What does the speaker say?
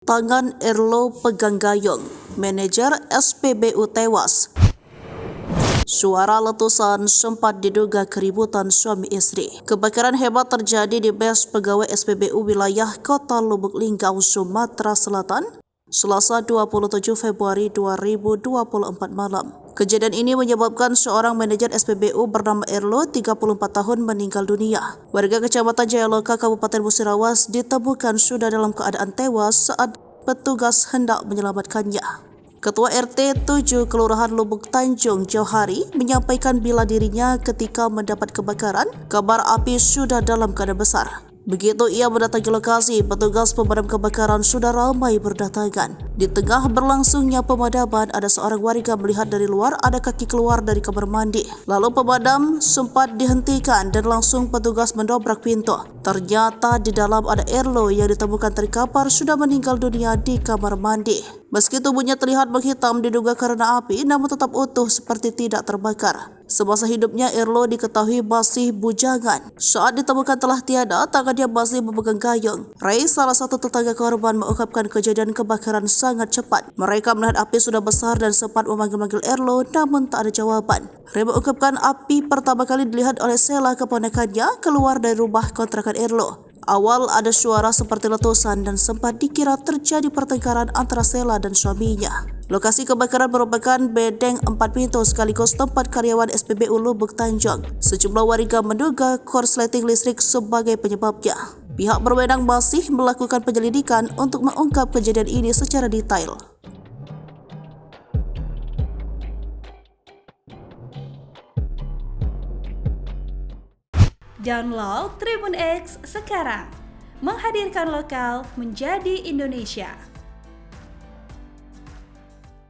Tangan Erlo pegang gayung, manajer SPBU tewas. Suara letusan sempat diduga keributan suami istri. Kebakaran hebat terjadi di base pegawai SPBU wilayah Kota Lubuk Linggau, Sumatera Selatan, Selasa 27 Februari 2024 malam. Kejadian ini menyebabkan seorang manajer SPBU bernama Erlo, 34 tahun, meninggal dunia. Warga Kecamatan Jayaloka, Kabupaten Musirawas ditemukan sudah dalam keadaan tewas saat petugas hendak menyelamatkannya. Ketua RT 7 Kelurahan Lubuk Tanjung, Johari, menyampaikan bila dirinya ketika mendapat kebakaran, kabar api sudah dalam keadaan besar. Begitu ia mendatangi lokasi, petugas pemadam kebakaran sudah ramai berdatangan. Di tengah berlangsungnya pemadaman, ada seorang warga melihat dari luar ada kaki keluar dari kamar mandi. Lalu pemadam sempat dihentikan dan langsung petugas mendobrak pintu. Ternyata di dalam ada Erlo yang ditemukan terkapar sudah meninggal dunia di kamar mandi. Meski tubuhnya terlihat menghitam diduga karena api, namun tetap utuh seperti tidak terbakar. Semasa hidupnya Erlo diketahui masih bujangan. Saat ditemukan telah tiada, tangannya masih memegang gayung. Ray, salah satu tetangga korban, mengungkapkan kejadian kebakaran sangat cepat. Mereka melihat api sudah besar dan sempat memanggil-manggil Erlo, namun tak ada jawaban. Ray mengungkapkan api pertama kali dilihat oleh Sela, keponakannya, keluar dari rumah kontrakan Erlo. Awal ada suara seperti letusan dan sempat dikira terjadi pertengkaran antara Sela dan suaminya. Lokasi kebakaran merupakan bedeng 4 pintu sekaligus tempat karyawan SPBU Lubuk Tanjung. Sejumlah warga menduga korsleting listrik sebagai penyebabnya. Pihak berwenang masih melakukan penyelidikan untuk mengungkap kejadian ini secara detail. Download Tribun X sekarang, menghadirkan lokal menjadi Indonesia.